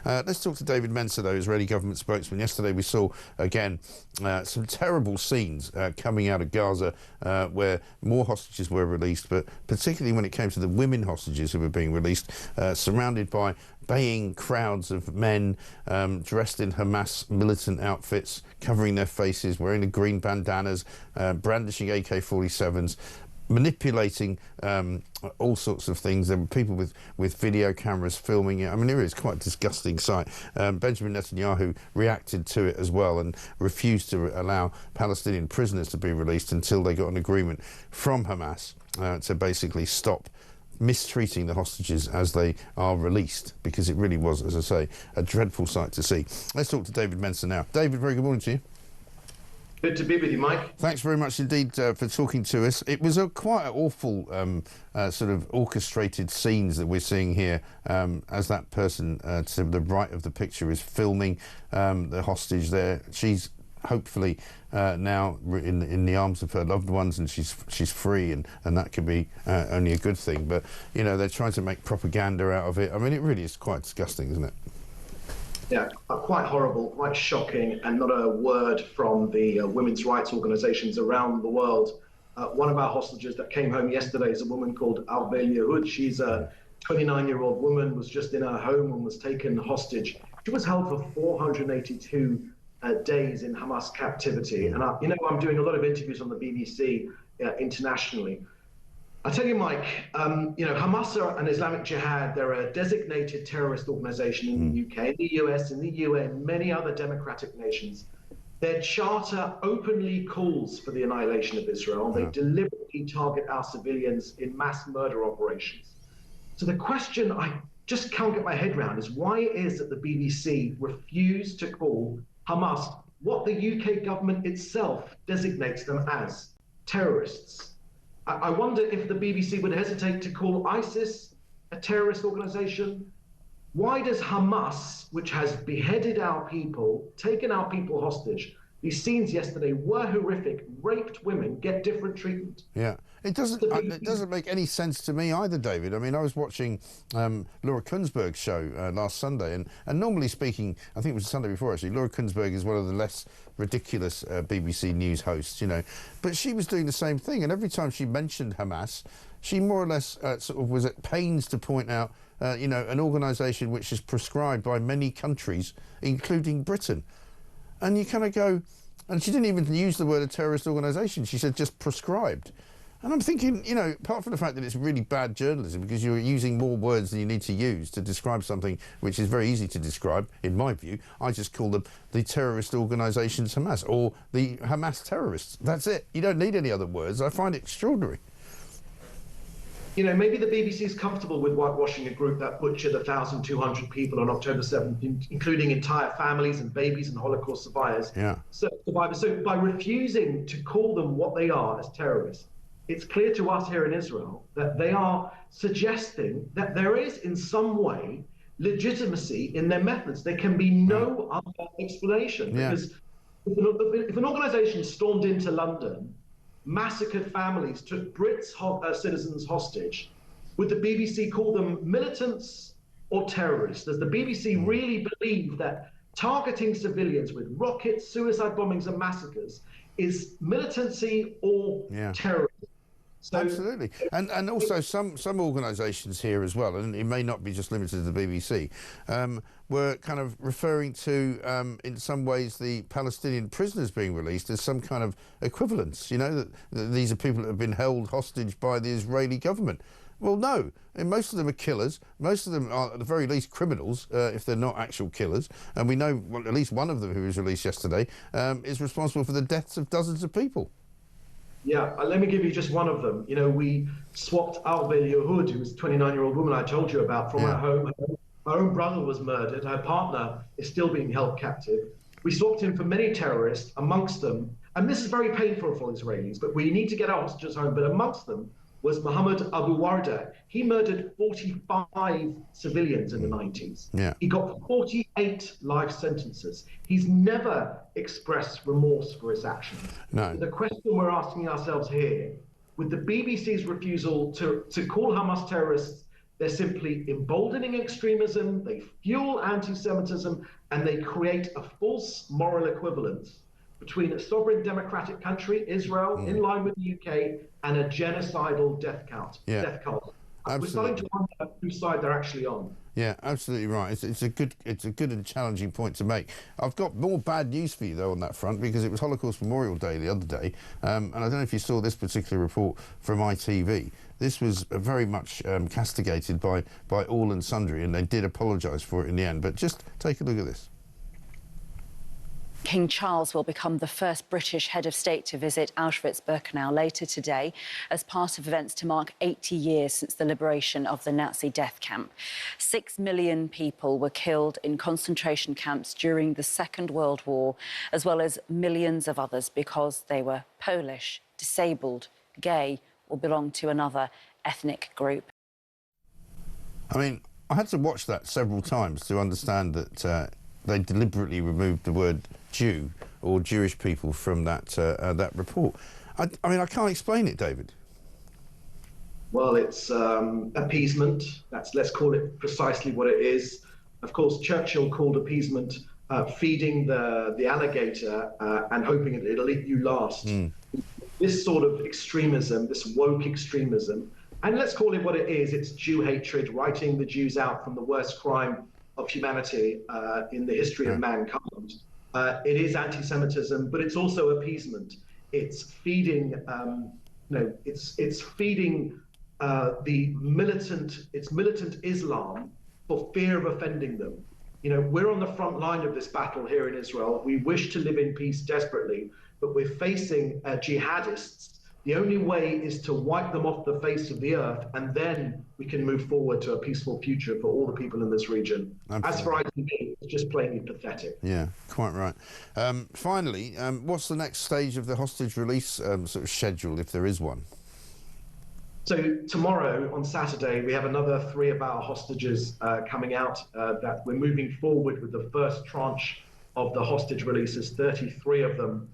Let's talk to David Mencer, though, Israeli government spokesman. Yesterday we saw, again, some terrible scenes coming out of Gaza where more hostages were released, but particularly when it came to the women hostages who were being released, surrounded by baying crowds of men dressed in Hamas militant outfits, covering their faces, wearing the green bandanas, brandishing AK-47s, manipulating all sorts of things. There were people with video cameras filming it. I mean, it is quite a disgusting sight. Benjamin Netanyahu reacted to it as well and refused to allow Palestinian prisoners to be released until they got an agreement from Hamas to basically stop mistreating the hostages as they are released, because it really was, as I say, a dreadful sight to see. Let's talk to David Mencer now. David, very good morning to you. Good to be with you, Mike. Thanks very much indeed for talking to us. It was a quite awful sort of orchestrated scenes that we're seeing here as that person to the right of the picture is filming the hostage there. She's hopefully now in the arms of her loved ones, and she's free, and that could be only a good thing. But, you know, they're trying to make propaganda out of it. I mean, it really is quite disgusting, isn't it? Yeah, quite horrible, quite shocking, and not a word from the women's rights organizations around the world. One of our hostages that came home yesterday is a woman called Arvel Yehud. She's a 29-year-old woman, was just in her home and was taken hostage. She was held for 482 days in Hamas captivity. And you know, I'm doing a lot of interviews on the BBC internationally. I tell you, Mike, you know, Hamas and Islamic Jihad, they're a designated terrorist organization in the UK, in the US, in the UN, many other democratic nations. Their charter openly calls for the annihilation of Israel. They deliberately target our civilians in mass murder operations. So the question I just can't get my head around is why it is that the BBC refused to call Hamas what the UK government itself designates them as, terrorists. I wonder if the BBC would hesitate to call ISIS a terrorist organization. Why does Hamas, which has beheaded our people, taken our people hostage, these scenes yesterday were horrific, raped women, get different treatment? Yeah, it doesn't make any sense to me either, David. I mean, I was watching Laura Kuenssberg's show last Sunday, and normally speaking, I think it was the Sunday before actually, Laura Kuenssberg is one of the less ridiculous BBC news hosts, you know, but she was doing the same thing, and every time she mentioned Hamas, she more or less sort of was at pains to point out, you know, an organisation which is prescribed by many countries, including Britain. And you kind of go, and she didn't even use the word a terrorist organisation, she said just prescribed. And I'm thinking, you know, apart from the fact that it's really bad journalism because you're using more words than you need to use to describe something which is very easy to describe, in my view, I just call them the terrorist organisations Hamas, or the Hamas terrorists. That's it. You don't need any other words. I find it extraordinary. You know, maybe the BBC is comfortable with whitewashing a group that butchered 1,200 people on October 7th, including entire families and babies and Holocaust survivors. Yeah. So by refusing to call them what they are as terrorists, it's clear to us here in Israel that they are suggesting that there is in some way legitimacy in their methods. There can be no other explanation. Because if an organization stormed into London, massacred families, took Brits citizens hostage, would the BBC call them militants or terrorists? Does the BBC really believe that targeting civilians with rockets, suicide bombings and massacres is militancy or terrorism? So, absolutely. And also some organisations here as well, and it may not be just limited to the BBC, were kind of referring to, in some ways, the Palestinian prisoners being released as some kind of equivalence, you know, that these are people that have been held hostage by the Israeli government. Well, no, and most of them are killers. Most of them are, at the very least, criminals, if they're not actual killers. And we know at least one of them who was released yesterday is responsible for the deaths of dozens of people. Yeah, let me give you just one of them. You know, we swapped Arvel Yehud, who was a 29-year-old woman I told you about, from her home. Her own brother was murdered. Her partner is still being held captive. We swapped him for many terrorists, amongst them, and this is very painful for Israelis, but we need to get our hostages home, but amongst them was Mohammed Abu Warda. He murdered 45 civilians in the 90s. Yeah. He got 48 life sentences. He's never expressed remorse for his actions. No. So the question we're asking ourselves here, with the BBC's refusal to call Hamas terrorists They're simply emboldening extremism, they fuel anti-Semitism, and they create a false moral equivalence between a sovereign democratic country, Israel, in line with the UK, and a genocidal death cult. We're starting to wonder whose side they're actually on. Yeah, absolutely right. It's a good and challenging point to make. I've got more bad news for you though on that front, because it was Holocaust Memorial Day the other day, and I don't know if you saw this particular report from ITV. This was very much castigated by all and sundry, and they did apologise for it in the end. But just take a look at this. King Charles will become the first British head of state to visit Auschwitz-Birkenau later today as part of events to mark 80 years since the liberation of the Nazi death camp. 6 million people were killed in concentration camps during the Second World War, as well as millions of others because they were Polish, disabled, gay, or belonged to another ethnic group. I mean, I had to watch that several times to understand that they deliberately removed the word Jew or Jewish people from that that report. I mean, I can't explain it, David. Well, it's appeasement. Let's call it precisely what it is. Of course, Churchill called appeasement feeding the alligator and hoping it'll eat you last. This sort of extremism, this woke extremism, and let's call it what it is. It's Jew hatred, writing the Jews out from the worst crime of humanity in the history of mankind. It is anti-Semitism, but it's also appeasement. It's feeding, it's feeding the militant Islam for fear of offending them. You know, we're on the front line of this battle here in Israel. We wish to live in peace desperately, but we're facing jihadists. The only way is to wipe them off the face of the earth, and then we can move forward to a peaceful future for all the people in this region. Absolutely. As for ITV, it's just plainly pathetic. Yeah, quite right. Finally, what's the next stage of the hostage release sort of schedule, if there is one? So tomorrow, on Saturday, we have another 3 of our hostages coming out. That we're moving forward with the first tranche of the hostage releases, 33 of them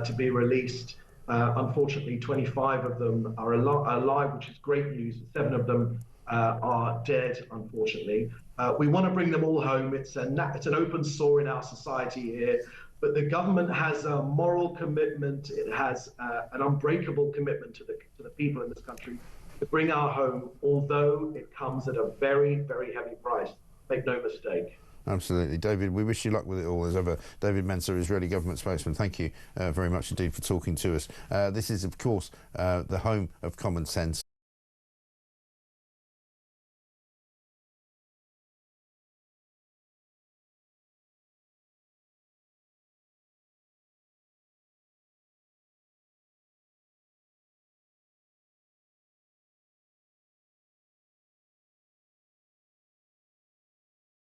to be released. Unfortunately, 25 of them are alive, which is great news. 7 of them are dead, unfortunately. We want to bring them all home. It's an open sore in our society here, but the government has a moral commitment. It has an unbreakable commitment to the people in this country to bring our home, although it comes at a very, very heavy price. Make no mistake. Absolutely. David, we wish you luck with it all as ever. David Mencer, Israeli government spokesman, thank you very much indeed for talking to us. This is, of course, the home of common sense.